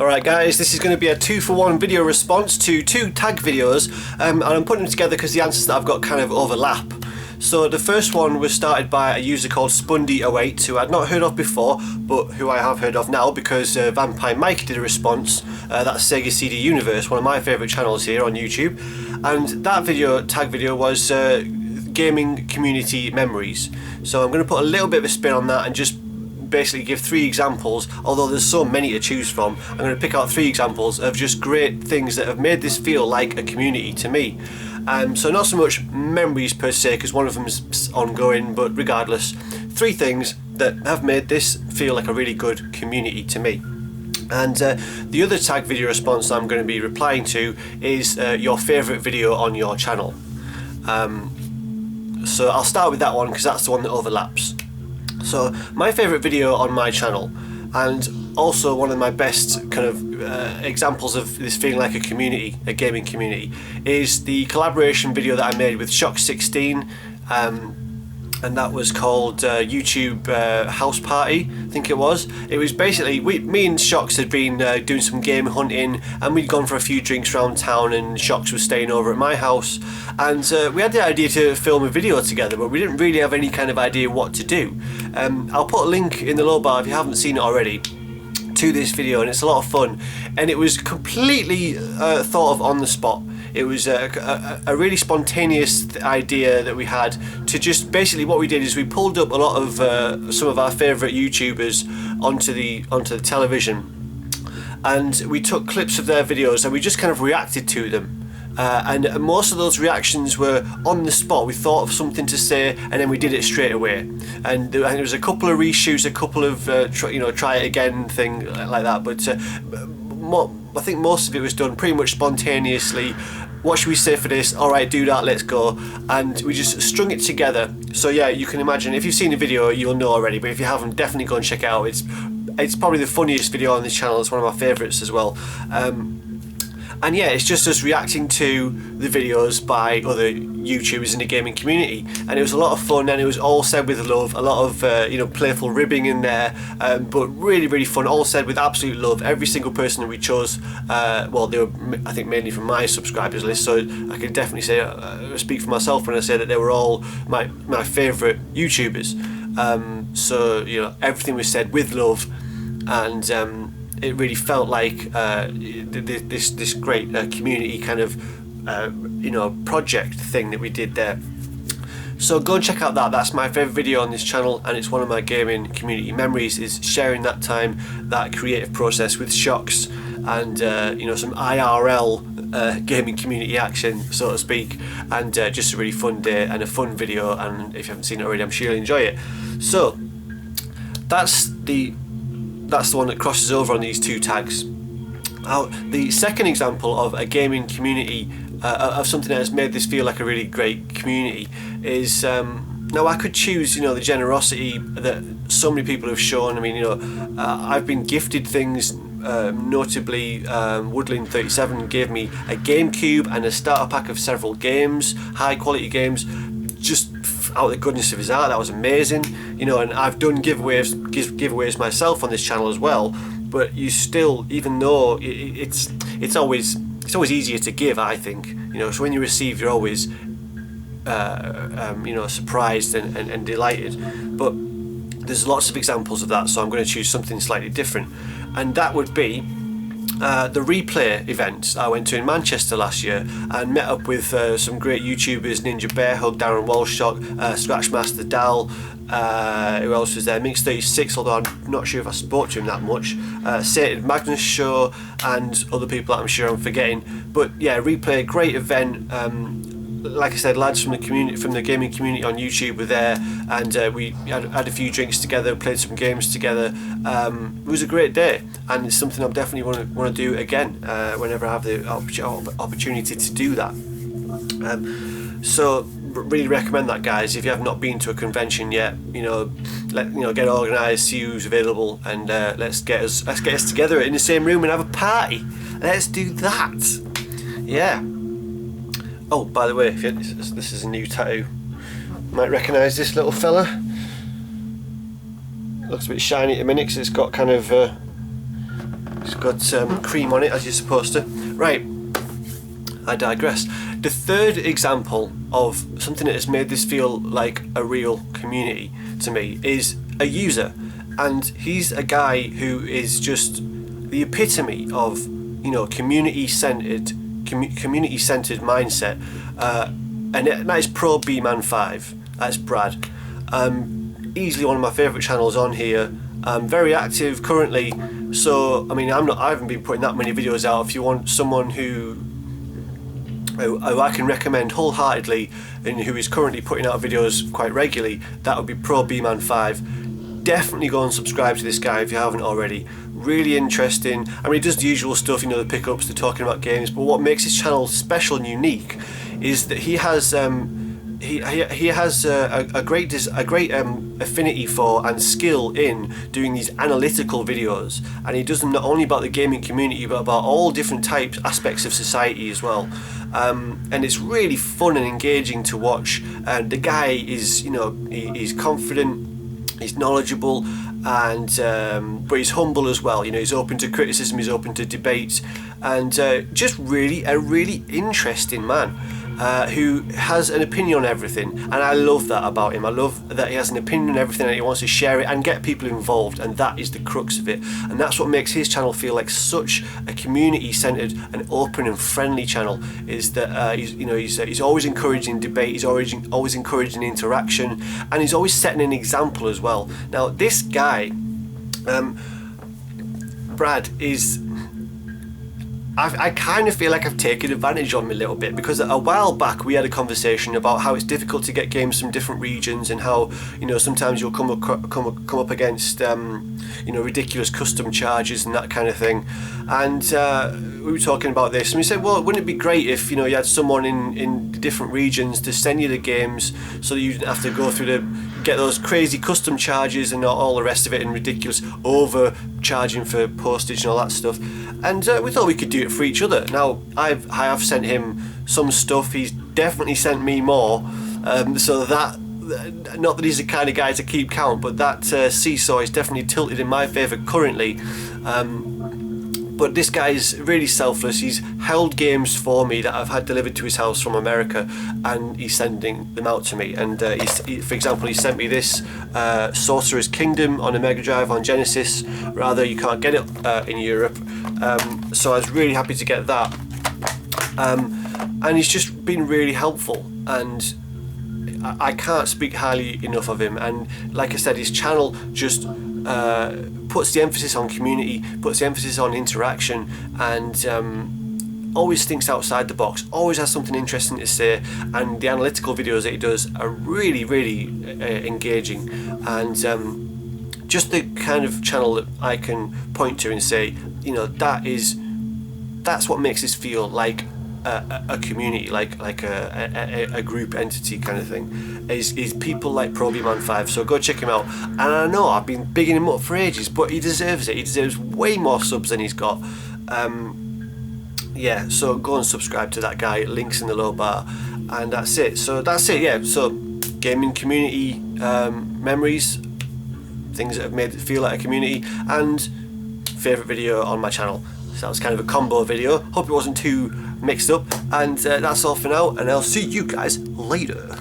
Alright guys, this is going to be a 2-for-1 video response to 2 tag videos, and I'm putting them together because the answers that I've got kind of overlap. So the first one was started by a user called Spundy08, who I'd not heard of before, but who I have heard of now because Vampire Mike did a response. That's Sega CD Universe, one of my favourite channels here on YouTube, and that video, tag video, was gaming community memories. So I'm going to put a little bit of a spin on that and just basically give 3 examples, although there's so many to choose from. I'm going to pick out 3 examples of just great things that have made this feel like a community to me. So not so much memories per se, because one of them is ongoing, but regardless, 3 things that have made this feel like a really good community to me. And the other tag video response I'm going to be replying to is your favourite video on your channel. So I'll start with that one because that's the one that overlaps. So my favourite video on my channel, and also one of my best kind of examples of this feeling like a community, a gaming community, is the collaboration video that I made with Shock16, and that was called YouTube House Party, I think it was. It was basically, me and Shocks had been doing some game hunting, and we'd gone for a few drinks around town, and Shocks was staying over at my house, and we had the idea to film a video together, but we didn't really have any kind of idea what to do. I'll put a link in the low bar if you haven't seen it already to this video, and it's a lot of fun, and it was completely thought of on the spot. It was a really spontaneous idea that we had to just basically, what we did is we pulled up a lot of some of our favourite YouTubers onto the television, and we took clips of their videos and we just kind of reacted to them. And most of those reactions were on the spot. We thought of something to say and then we did it straight away. And there was a couple of reshoots, a couple of try it again thing like that. But I think most of it was done pretty much spontaneously. What should we say for this? Alright, do that, let's go. And we just strung it together. So yeah, you can imagine, if you've seen the video you'll know already, but if you haven't, definitely go and check it out. It's probably the funniest video on this channel. It's one of my favourites as well. And yeah, it's just us reacting to the videos by other YouTubers in the gaming community, and it was a lot of fun, and it was all said with love, a lot of playful ribbing in there, but really fun, all said with absolute love. Every single person that we chose, well, they were, I think, mainly from my subscribers list, so I can definitely say, speak for myself when I say that they were all my favourite YouTubers. So everything was said with love, and it really felt like this great community kind of project thing that we did there. So go and check out that. That's my favourite video on this channel, and it's one of my gaming community memories, is sharing that time, that creative process with Shocks, and some IRL gaming community action, so to speak, and just a really fun day and a fun video. And if you haven't seen it already, I'm sure you'll enjoy it. So that's the one that crosses over on these 2 tags. Now, the second example of a gaming community, of something that has made this feel like a really great community, is now I could choose the generosity that so many people have shown. I mean, I've been gifted things, notably Woodland37 gave me a GameCube and a starter pack of several games, high quality games, just out of the goodness of his heart. That was amazing, and I've done giveaways myself on this channel as well. But you still, even though it's always easier to give, I think, so when you receive, you're always surprised and delighted. But there's lots of examples of that, so I'm going to choose something slightly different, and that would be the replay event I went to in Manchester last year, and met up with some great YouTubers: Ninja Bear Hug, Darren Walshock, Scratchmaster Dal, who else was there? Minx36, although I'm not sure if I spoke to him that much, Sated Magnus Show, and other people that I'm sure I'm forgetting. But yeah, replay, great event. Like I said, lads from the community, from the gaming community on YouTube were there, and we had a few drinks together, played some games together. It was a great day, and it's something I definitely want to do again whenever I have the opportunity to do that. So really recommend that, guys. If you have not been to a convention yet, get organised, see who's available, and let's get us together in the same room and have a party. Let's do that. Yeah. Oh, by the way, this is a new tattoo. You might recognise this little fella. Looks a bit shiny at the minute because it's got kind of It's got cream on it, as you're supposed to. Right, I digress. The third example of something that has made this feel like a real community to me is a user, and he's a guy who is just the epitome of, you know, community-centered mindset, and that is Pro B-Man 5. That's Brad. Easily one of my favourite channels on here. Very active currently, so I mean, I haven't been putting that many videos out. If you want someone who I can recommend wholeheartedly and who is currently putting out videos quite regularly, that would be Pro B-Man 5. Definitely go and subscribe to this guy if you haven't already. Really interesting. I mean, he does the usual stuff, you know, the pickups, the talking about games, but what makes his channel special and unique is that he has he has a great affinity for and skill in doing these analytical videos, and he does them not only about the gaming community but about all different aspects of society as well. And it's really fun and engaging to watch. And the guy is, you know, he's confident, he's knowledgeable, and but he's humble as well. You know, he's open to criticism, he's open to debate, and just really a really interesting man. Who has an opinion on everything, and I love that about him. I love that he has an opinion on everything and he wants to share it and get people involved, and that is the crux of it. And that's what makes his channel feel like such a community-centered and open and friendly channel. Is that he's always encouraging debate, he's always encouraging interaction, and he's always setting an example as well. Now this guy, Brad, is. I kind of feel like I've taken advantage of him a little bit, because a while back we had a conversation about how it's difficult to get games from different regions, and how, you know, sometimes you'll come up against you know, ridiculous custom charges and that kind of thing. And we were talking about this, and we said, well, wouldn't it be great if, you know, you had someone in different regions to send you the games, so that you didn't have to go through get those crazy custom charges and all the rest of it, and ridiculous overcharging for postage and all that stuff. And we thought we could do it for each other. Now I have sent him some stuff, he's definitely sent me more, so that, not that he's the kind of guy to keep count, but that seesaw is definitely tilted in my favour currently. But this guy is really selfless. He's held games for me that I've had delivered to his house from America, and he's sending them out to me. And for example, he sent me this Sorcerer's Kingdom on a Mega Drive on Genesis. Rather, you can't get it in Europe, so I was really happy to get that. And he's just been really helpful, and I can't speak highly enough of him. And like I said, his channel just puts the emphasis on community, puts the emphasis on interaction, and always thinks outside the box, always has something interesting to say, and the analytical videos that he does are really, really engaging, and just the kind of channel that I can point to and say, you know, that's what makes this feel like a community, like a group entity kind of thing, is people like Pro B-Man 5. So go check him out. And I know I've been bigging him up for ages, but he deserves it. He deserves way more subs than he's got. Yeah, so go and subscribe to that guy, links in the low bar, and that's it. So yeah, so gaming community memories, things that have made it feel like a community, and favourite video on my channel. So that was kind of a combo video. Hope it wasn't too mixed up, and that's all for now, and I'll see you guys later.